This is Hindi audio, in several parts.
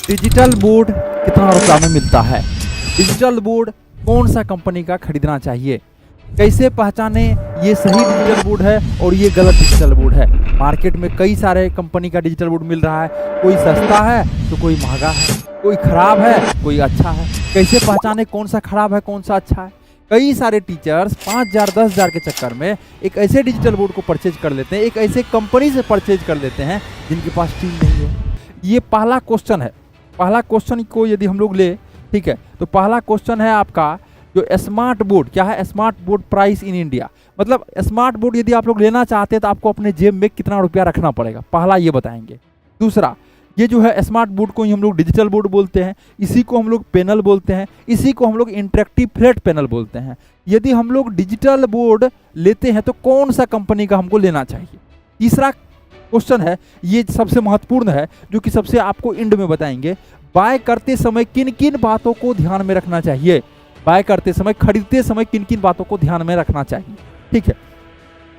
डिजिटल बोर्ड कितना रुपया में मिलता है? डिजिटल बोर्ड कौन सा कंपनी का खरीदना चाहिए? कैसे पहचाने ये सही डिजिटल बोर्ड है और ये गलत डिजिटल बोर्ड है? मार्केट में कई सारे कंपनी का डिजिटल बोर्ड मिल रहा है, कोई सस्ता है तो कोई महंगा है, कोई खराब है कोई अच्छा है। कैसे पहचाने कौन सा खराब है कौन सा अच्छा है? कई सारे टीचर्स 5,000 10,000 के चक्कर में एक ऐसे डिजिटल बोर्ड को परचेज कर लेते हैं, एक ऐसे कंपनी से परचेज कर लेते हैं जिनके पास टीम नहीं है। ये पहला क्वेश्चन है। पहला क्वेश्चन को यदि हम लोग ले, ठीक है, तो पहला क्वेश्चन है आपका जो स्मार्ट बोर्ड क्या है? Smart board price in India, मतलब स्मार्ट बोर्ड यदि आप लोग लेना चाहते हैं तो आपको अपने जेब में कितना रुपया रखना पड़ेगा, पहला ये बताएंगे। दूसरा, ये जो है स्मार्ट बोर्ड को ही हम लोग डिजिटल बोर्ड बोलते हैं, इसी को हम लोग पैनल बोलते हैं, इसी को हम लोग इंटरेक्टिव फ्लैट पैनल बोलते हैं। यदि हम लोग डिजिटल बोर्ड लेते हैं तो कौन सा कंपनी का हमको लेना चाहिए? तीसरा क्वेश्चन है, ये सबसे महत्वपूर्ण है, जो कि सबसे आपको एंड में बताएंगे। बाय करते समय किन किन बातों को ध्यान में रखना चाहिए? बाय करते समय, खरीदते समय किन किन बातों को ध्यान में रखना चाहिए? ठीक है,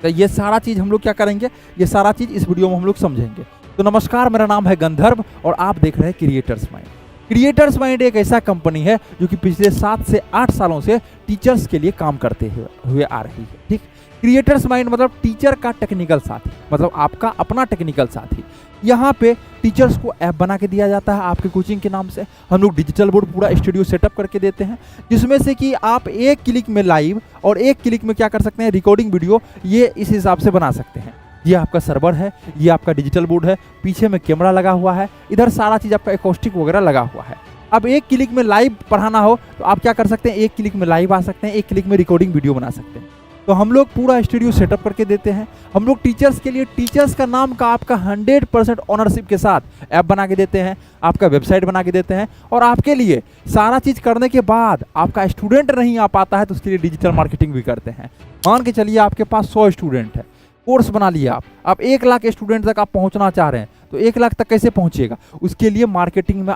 तो ये सारा चीज़ हम लोग क्या करेंगे, ये सारा चीज़ इस वीडियो में हम लोग समझेंगे। तो नमस्कार, मेरा नाम है गंधर्व और आप देख रहे हैं क्रिएटर्स माइंड। क्रिएटर्स माइंड एक ऐसा कंपनी है जो कि पिछले 7 से 8 सालों से टीचर्स के लिए काम करते हुए आ रही है। ठीक, क्रिएटर्स माइंड मतलब टीचर का टेक्निकल साथी, मतलब आपका अपना टेक्निकल साथी। यहाँ पे टीचर्स को ऐप बना के दिया जाता है आपके कोचिंग के नाम से। हम लोग डिजिटल बोर्ड पूरा स्टूडियो सेटअप करके देते हैं, जिसमें से कि आप एक क्लिक में लाइव और एक क्लिक में क्या कर सकते हैं, रिकॉर्डिंग वीडियो, ये इस हिसाब से बना सकते हैं। ये आपका सर्वर है, ये आपका डिजिटल बोर्ड है, पीछे में कैमरा लगा हुआ है, इधर सारा चीज़ आपका एकॉस्टिक वगैरह लगा हुआ है। अब एक क्लिक में लाइव पढ़ाना हो तो आप क्या कर सकते हैं, एक क्लिक में लाइव आ सकते हैं, एक क्लिक में रिकॉर्डिंग वीडियो बना सकते हैं। तो हम लोग पूरा स्टूडियो सेटअप करके देते हैं। हम लोग टीचर्स के लिए टीचर्स का नाम का आपका 100% ऑनरशिप के साथ ऐप बना के देते हैं, आपका वेबसाइट बना के देते हैं, और आपके लिए सारा चीज़ करने के बाद आपका स्टूडेंट नहीं आ पाता है तो उसके लिए डिजिटल मार्केटिंग भी करते हैं। मान के चलिए आपके पास 100 स्टूडेंट है, कोर्स बना लिया आप 1 लाख स्टूडेंट तक आप पहुंचना चाह रहे हैं, तो 1 लाख तक कैसे पहुंचिएगा? उसके लिए मार्केटिंग में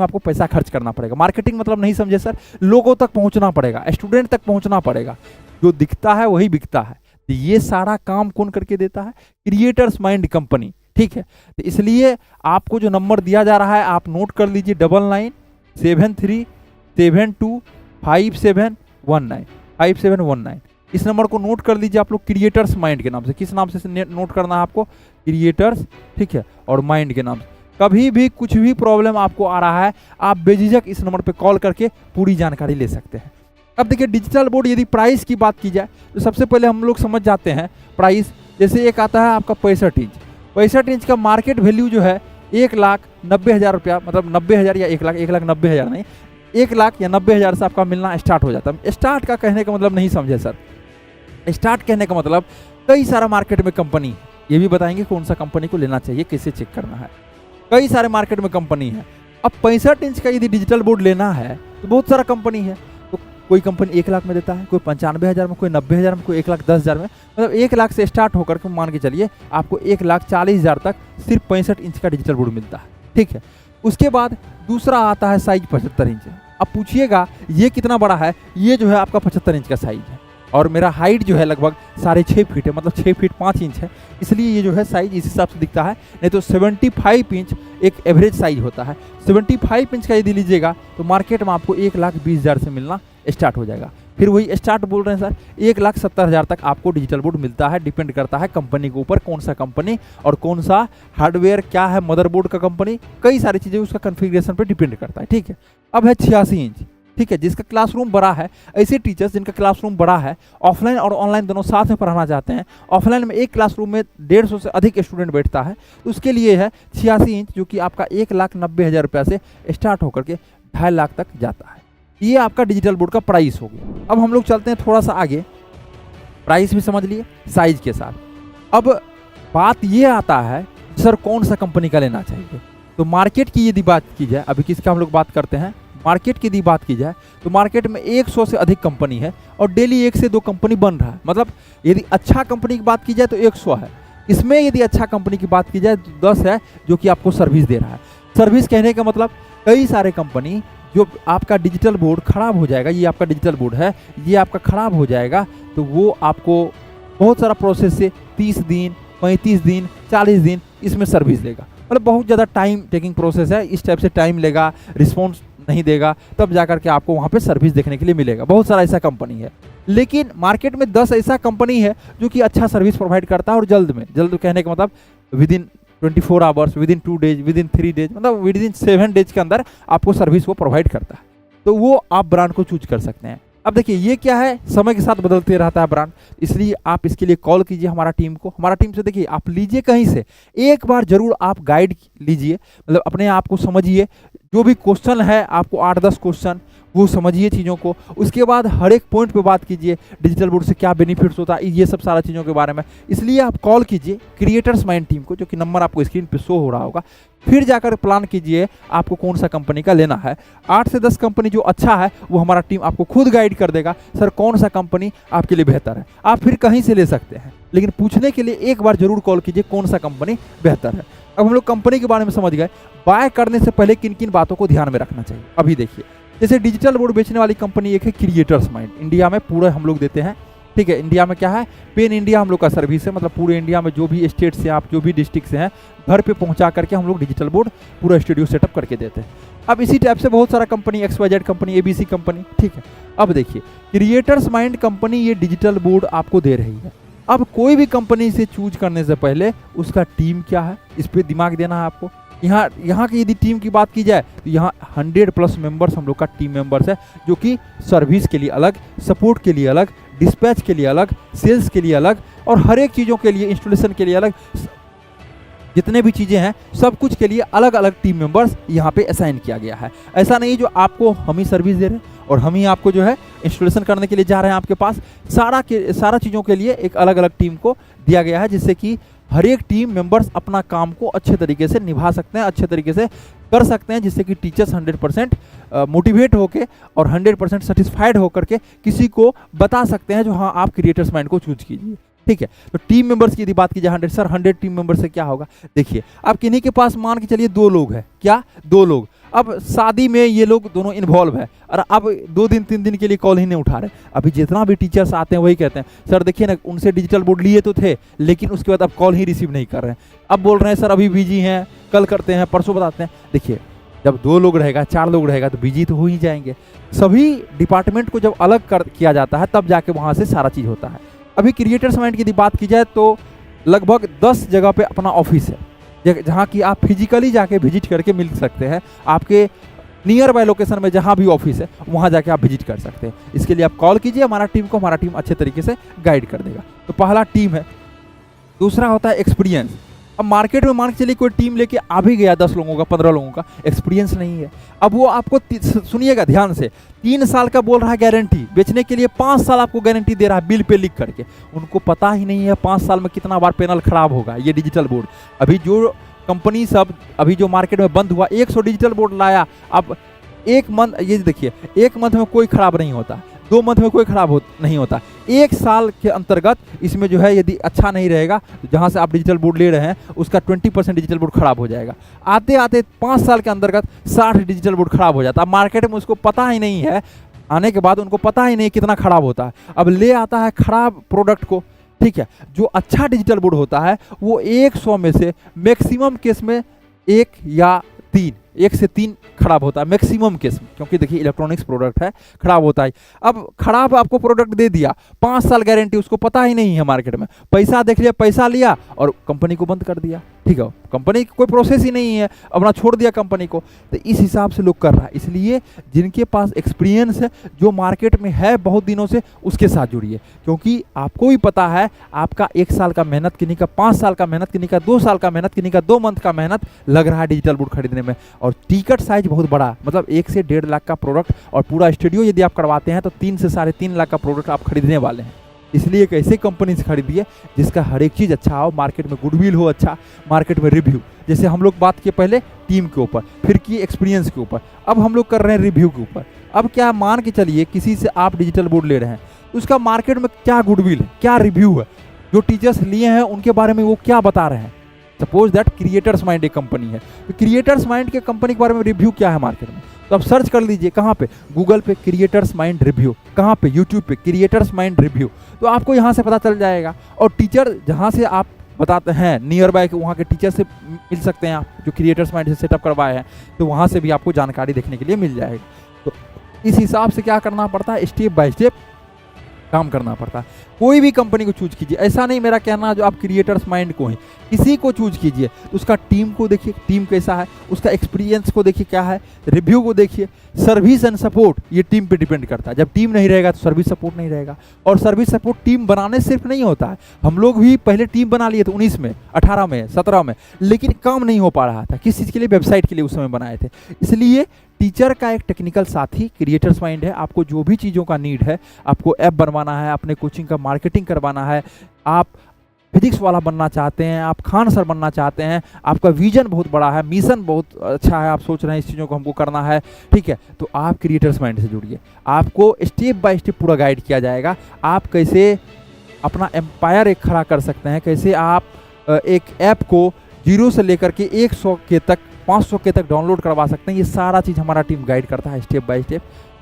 आपको पैसा खर्च करना पड़ेगा। मार्केटिंग मतलब नहीं समझे सर, लोगों तक पहुंचना पड़ेगा, स्टूडेंट तक पहुंचना पड़ेगा। जो दिखता है वही बिकता है। तो ये सारा काम कौन करके देता है? Creators mind company. ठीक है, तो इसलिए आपको जो नंबर दिया जा रहा है आप नोट कर लीजिए, 9973725719 इस नंबर को नोट कर लीजिए आप लोग, क्रिएटर्स माइंड के नाम से। किस नाम से नोट करना है आपको? क्रिएटर्स, ठीक है, और माइंड के नाम से। कभी भी कुछ भी प्रॉब्लम आपको आ रहा है, आप बेझिझक इस नंबर पे कॉल करके पूरी जानकारी ले सकते हैं। अब देखिए, डिजिटल बोर्ड यदि प्राइस की बात की जाए तो सबसे पहले हम लोग समझ जाते हैं प्राइस। जैसे एक आता है आपका 65 इंच। 65 इंच का मार्केट वैल्यू जो है 1,90,000 रुपया, मतलब 90,000 या 1,90,000 नहीं, 1 लाख या 90,000 से आपका मिलना स्टार्ट हो जाता है। स्टार्ट का कहने का मतलब नहीं समझे सर, स्टार्ट कहने का मतलब कई सारा मार्केट में कंपनी है, ये भी बताएंगे कौन सा कंपनी को लेना चाहिए, कैसे चेक करना है। कई सारे मार्केट में कंपनी है। अब 65 इंच का यदि डिजिटल बोर्ड लेना है तो बहुत सारा कंपनी है। तो कोई कंपनी 1 लाख में देता है, कोई 95,000 में, कोई 90,000 में, कोई 1,10,000 में। मतलब 1 लाख से स्टार्ट होकर के मान के चलिए आपको 1,40,000 तक सिर्फ 65 इंच का डिजिटल बोर्ड मिलता है। ठीक है, उसके बाद दूसरा आता है साइज 75 इंच। अब पूछिएगा ये कितना बड़ा है? ये जो है आपका 75 इंच का साइज है, और मेरा हाइट जो है लगभग 6.5 फीट है, मतलब 6 फीट 5 इंच है, इसलिए ये जो है साइज इस हिसाब से दिखता है। नहीं तो 75 इंच एक एवरेज साइज होता है। 75 इंच का यदि लीजिएगा तो मार्केट में आपको 1,20,000 से मिलना स्टार्ट हो जाएगा। फिर वही स्टार्ट बोल रहे हैं सर, 1,70,000 तक आपको डिजिटल बोर्ड मिलता है। डिपेंड करता है कंपनी के ऊपर, कौन सा कंपनी और कौन सा हार्डवेयर, क्या है मदरबोर्ड का कंपनी, कई सारी चीज़ें उसका कॉन्फ़िगरेशन पे डिपेंड करता है। ठीक है, अब है 86 इंच। ठीक है, जिसका क्लासरूम बड़ा है, ऐसे टीचर्स जिनका क्लासरूम बड़ा है, ऑफलाइन और ऑनलाइन दोनों साथ में पढ़ाना चाहते हैं, ऑफलाइन में एक क्लासरूम में 150 से अधिक स्टूडेंट बैठता है, तो उसके लिए है 86 इंच, जो कि आपका 1,90,000 रुपया से स्टार्ट होकर के 2.5 लाख तक जाता है। ये आपका डिजिटल बोर्ड का प्राइस हो गया। अब हम लोग चलते हैं थोड़ा सा आगे, प्राइस भी समझ लिए साइज के साथ। अब बात ये आता है सर कौन सा कंपनी का लेना चाहिए? तो मार्केट की यदि बात की जाए, अभी किसका हम लोग बात करते हैं, मार्केट की यदि बात की जाए तो मार्केट में 100 से अधिक कंपनी है और डेली 1 से 2 कंपनी बन रहा है। मतलब यदि अच्छा कंपनी की बात की जाए तो 100 है, इसमें यदि अच्छा कंपनी की बात की जाए तो 10 है जो कि आपको सर्विस दे रहा है। सर्विस कहने का मतलब कई सारे कंपनी जो आपका डिजिटल बोर्ड खराब हो जाएगा, ये आपका डिजिटल बोर्ड है, ये आपका खराब हो जाएगा तो वो आपको बहुत सारा प्रोसेस से 30 दिन 35 दिन 40 दिन इसमें सर्विस देगा। मतलब बहुत ज़्यादा टाइम टेकिंग प्रोसेस है, इस टाइप से टाइम लेगा, रिस्पॉन्स नहीं देगा, तब जाकर के आपको वहाँ पे सर्विस देखने के लिए मिलेगा। बहुत सारा ऐसा कंपनी है, लेकिन मार्केट में 10 ऐसा कंपनी है जो कि अच्छा सर्विस प्रोवाइड करता है और जल्द कहने का मतलब with in 24 hours, with in 2 days, with in 3 days, मतलब विद इन 7 डेज के अंदर आपको सर्विस वो प्रोवाइड करता है। तो वो आप ब्रांड को चूज कर सकते हैं। अब देखिए ये क्या है, समय के साथ बदलते रहता है ब्रांड, इसलिए आप इसके लिए कॉल कीजिए हमारा टीम को। हमारा टीम से देखिए आप लीजिए कहीं से, एक बार जरूर आप गाइड लीजिए, मतलब अपने आप को समझिए, जो भी क्वेश्चन है आपको 8-10 क्वेश्चन वो समझिए चीज़ों को, उसके बाद हर एक पॉइंट पे बात कीजिए, डिजिटल बोर्ड से क्या बेनिफिट्स होता है, ये सब सारा चीज़ों के बारे में। इसलिए आप कॉल कीजिए क्रिएटर्स माइंड टीम को, जो कि नंबर आपको स्क्रीन पे शो हो रहा होगा, फिर जाकर प्लान कीजिए आपको कौन सा कंपनी का लेना है। 8 से 10 कंपनी जो अच्छा है वो हमारा टीम आपको खुद गाइड कर देगा, सर कौन सा कंपनी आपके लिए बेहतर है। आप फिर कहीं से ले सकते हैं, लेकिन पूछने के लिए एक बार जरूर कॉल कीजिए कौन सा कंपनी बेहतर है। अब हम लोग कंपनी के बारे में समझ गए, बाय करने से पहले किन किन बातों को ध्यान में रखना चाहिए। अभी देखिए, जैसे डिजिटल बोर्ड बेचने वाली कंपनी एक है क्रिएटर्स माइंड, इंडिया में पूरे हम लोग देते हैं, ठीक है। इंडिया में क्या है, पेन इंडिया हम लोग का सर्विस है, मतलब पूरे इंडिया में जो भी स्टेट से आप, जो भी डिस्ट्रिक्ट से हैं, घर पे पहुंचा करके हम लोग डिजिटल बोर्ड पूरा स्टूडियो सेटअप करके देते हैं। अब इसी टाइप से बहुत सारा company, XYZ company, ABC company, ठीक है। अब देखिए क्रिएटर्स माइंड कंपनी ये डिजिटल बोर्ड आपको दे रही है। अब कोई भी कंपनी से चूज करने से पहले उसका टीम क्या है, इस पर दिमाग देना है आपको। यहाँ की यदि टीम की बात की जाए तो यहाँ 100+ मेंबर्स हम लोग का टीम मेंबर्स है, जो कि सर्विस के लिए अलग, सपोर्ट के लिए अलग, डिस्पैच के लिए अलग, सेल्स के लिए अलग, और हर एक चीज़ों के लिए, इंस्टॉलेशन के लिए अलग, जितने भी चीज़ें हैं सब कुछ के लिए अलग अलग टीम मेंबर्स यहाँ पे असाइन किया गया है। ऐसा नहीं जो आपको हम ही सर्विस दे रहे हैं और हम ही आपको जो है इंस्टॉलेशन करने के लिए जा रहे हैं आपके पास, सारा चीज़ों के लिए एक अलग अलग टीम को दिया गया है, जिससे कि हर एक टीम मेंबर्स अपना काम को अच्छे तरीके से निभा सकते हैं, अच्छे तरीके से कर सकते हैं, जिससे कि टीचर्स 100% मोटिवेट होकर और 100% सेटिस्फाइड होकर के किसी को बता सकते हैं जो हाँ आप क्रिएटर्स माइंड को चूज कीजिए, ठीक है। तो टीम मेंबर्स की यदि बात की जाए 100 टीम मेंबर से क्या होगा, देखिए अब किन्हीं के पास मान के चलिए 2 लोग हैं, क्या 2 लोग, अब शादी में ये लोग दोनों इन्वॉल्व है और अब 2 दिन 3 दिन के लिए कॉल ही नहीं उठा रहे। अभी जितना भी टीचर्स आते हैं वही कहते हैं, सर देखिए ना उनसे डिजिटल बोर्ड लिए तो थे, लेकिन उसके बाद अब कॉल ही रिसीव नहीं कर रहे हैं, अब बोल रहे हैं सर अभी बिजी हैं, कल करते हैं, परसों बताते हैं। देखिए जब 2 लोग रहेगा, 4 लोग रहेगा तो बिजी तो हो ही जाएंगे। सभी डिपार्टमेंट को जब अलग किया जाता है तब जाके वहाँ से सारा चीज़ होता है। अभी क्रिएटर्स माइंड की यदि बात की जाए तो लगभग 10 जगह पे अपना ऑफिस है, जहाँ की आप फिजिकली जाके विजिट करके मिल सकते हैं। आपके नियर बाय लोकेशन में जहाँ भी ऑफिस है वहाँ जाके आप विजिट कर सकते हैं। इसके लिए आप कॉल कीजिए हमारा टीम को, हमारा टीम अच्छे तरीके से गाइड कर देगा। तो पहला टीम है। दूसरा होता है एक्सपीरियंस। अब मार्केट में मान के चलिए कोई टीम लेके आ भी गया 10 लोगों का, 15 लोगों का, एक्सपीरियंस नहीं है। अब वो आपको सुनिएगा ध्यान से, 3 साल का बोल रहा है गारंटी, बेचने के लिए 5 साल आपको गारंटी दे रहा है बिल पे लिख करके। उनको पता ही नहीं है 5 साल में कितना बार पैनल खराब होगा। ये डिजिटल बोर्ड अभी जो कंपनी सब अभी जो मार्केट में बंद हुआ, 100 डिजिटल बोर्ड लाया, अब 1 मंथ, ये देखिए 1 मंथ में कोई खराब नहीं होता, 2 मंथ में कोई खराब नहीं होता। 1 साल के अंतर्गत इसमें जो है यदि अच्छा नहीं रहेगा तो जहाँ से आप डिजिटल बोर्ड ले रहे हैं उसका 20% डिजिटल बोर्ड खराब हो जाएगा। आते आते 5 साल के अंतर्गत 60 डिजिटल बोर्ड खराब हो जाता है। मार्केट में उसको पता ही नहीं है, आने के बाद उनको पता ही नहीं कितना खराब होता है। अब ले आता है खराब प्रोडक्ट को, ठीक है। जो अच्छा डिजिटल बोर्ड होता है वो 100 में से मैक्सिमम केस में 1 या 3, 1 से 3 खराब होता है मैक्सिमम केस में, क्योंकि देखिए इलेक्ट्रॉनिक्स प्रोडक्ट है, खराब होता है। अब खराब आपको प्रोडक्ट दे दिया, 5 साल गारंटी, उसको पता ही नहीं है मार्केट में, पैसा देख लिया, पैसा लिया और कंपनी को बंद कर दिया, ठीक है। कंपनी की कोई प्रोसेस ही नहीं है, अपना छोड़ दिया कंपनी को। तो इस हिसाब से लोग कर रहा है। इसलिए जिनके पास एक्सपीरियंस है, जो मार्केट में है बहुत दिनों से, उसके साथ जुड़िए, क्योंकि आपको भी पता है आपका 1 साल का मेहनत किन्हीं का, 5 साल का मेहनत किन्हीं का, 2 साल का मेहनत किन्हीं का, 2 मंथ का मेहनत लग रहा है डिजिटल बोर्ड खरीदने में। और टिकट साइज बहुत बड़ा, मतलब 1 से 1.5 लाख का प्रोडक्ट, और पूरा स्टूडियो यदि आप करवाते हैं तो 3 से 3.5 लाख का प्रोडक्ट आप खरीदने वाले हैं। इसलिए एक ऐसे कंपनी से खरीदिए जिसका हर एक चीज़ अच्छा हो, मार्केट में गुडविल हो अच्छा, मार्केट में रिव्यू, जैसे हम लोग बात किए पहले टीम के ऊपर, फिर किए एक्सपीरियंस के ऊपर, अब हम लोग कर रहे हैं रिव्यू के ऊपर। अब क्या मान के चलिए किसी से आप डिजिटल बोर्ड ले रहे हैं, उसका मार्केट में क्या गुडविल है, क्या रिव्यू है, जो टीचर्स लिए हैं उनके बारे में वो क्या बता रहे हैं। सपोज दैट क्रिएटर्स माइंड एक कंपनी है, तो क्रिएटर्स माइंड के कंपनी के बारे में रिव्यू क्या है मार्केट में, तो आप सर्च कर लीजिए कहाँ पे, गूगल पे क्रिएटर्स माइंड रिव्यू, कहाँ पे, यूट्यूब पे क्रिएटर्स माइंड रिव्यू, तो आपको यहाँ से पता चल जाएगा। और टीचर जहाँ से आप बताते हैं नियर बाय के वहाँ के टीचर से मिल सकते हैं आप, जो क्रिएटर्स माइंड से सेटअप करवाए हैं, तो वहाँ से भी आपको जानकारी देखने के लिए मिल जाएगी। तो इस हिसाब से क्या करना पड़ता है, स्टेप बाय स्टेप काम करना पड़ता है। कोई भी कंपनी को चूज कीजिए, ऐसा नहीं मेरा कहना जो आप क्रिएटर्स माइंड को हैं, किसी को चूज कीजिए तो उसका टीम को देखिए, टीम कैसा है, उसका एक्सपीरियंस को देखिए क्या है, रिव्यू को देखिए, सर्विस एंड सपोर्ट ये टीम पे डिपेंड करता है। जब टीम नहीं रहेगा तो सर्विस सपोर्ट नहीं रहेगा, और सर्विस सपोर्ट टीम बनाने से सिर्फ नहीं होता है। हम लोग भी पहले टीम बना लिए थे 19 में, 18 में, 17 में, लेकिन काम नहीं हो पा रहा था। किस चीज़ के लिए? वेबसाइट के लिए उस समय बनाए थे। इसलिए टीचर का एक टेक्निकल साथी क्रिएटर्स माइंड है। आपको जो भी चीज़ों का नीड है, आपको ऐप बनवाना है, अपने कोचिंग का मार्केटिंग करवाना है, आप फिजिक्स वाला बनना चाहते हैं, आप खान सर बनना चाहते हैं, आपका विजन बहुत बड़ा है, मिशन बहुत अच्छा है, आप सोच रहे हैं इस चीज़ों को हमको करना है, ठीक है, तो आप क्रिएटर्स माइंड से जुड़िए। आपको स्टेप बाय स्टेप पूरा गाइड किया जाएगा। आप कैसे अपना एम्पायर एक खड़ा कर सकते हैं, कैसे आप एक ऐप को 0 से लेकर के 100 के तक, 500 के तक डाउनलोड करवा सकते हैं। ये सारा चीज़ हमारा टीम गाइड करता है स्टेप बाय स्टेप।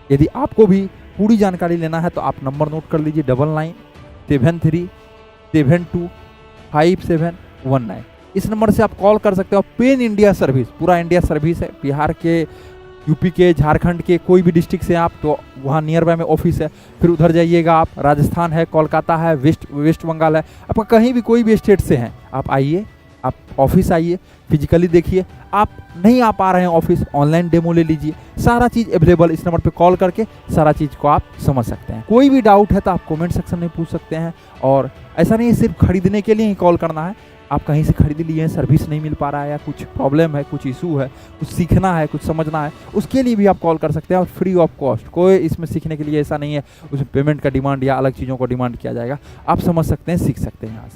यदि आपको भी पूरी जानकारी लेना है तो आप नंबर नोट कर लीजिए, 9973725719। इस नंबर से आप कॉल कर सकते हो। पेन इंडिया सर्विस, पूरा इंडिया सर्विस है, बिहार के, यूपी के, झारखंड के, कोई भी डिस्ट्रिक्ट से आप, तो वहाँ नियर बाय में ऑफिस है। फिर उधर जाइएगा आप, राजस्थान है, कोलकाता है, वेस्ट बंगाल है, आपका कहीं भी कोई भी स्टेट से हैं, आप आइए, आप ऑफिस आइए, फिजिकली देखिए। आप नहीं आ पा रहे हैं ऑफिस, ऑनलाइन डेमो ले लीजिए, सारा चीज़ अवेलेबल। इस नंबर पे कॉल करके सारा चीज़ को आप समझ सकते हैं। कोई भी डाउट है तो आप कमेंट सेक्शन में पूछ सकते हैं। और ऐसा नहीं है सिर्फ खरीदने के लिए ही कॉल करना है, आप कहीं से खरीद लिए, सर्विस नहीं मिल पा रहा है, या कुछ प्रॉब्लम है, कुछ इशू है, कुछ सीखना है, कुछ समझना है, उसके लिए भी आप कॉल कर सकते हैं। और फ्री ऑफ कॉस्ट, कोई इसमें सीखने के लिए ऐसा नहीं है उसमें पेमेंट का डिमांड या अलग चीज़ों को डिमांड किया जाएगा। आप समझ सकते हैं, सीख सकते हैं यहाँ से।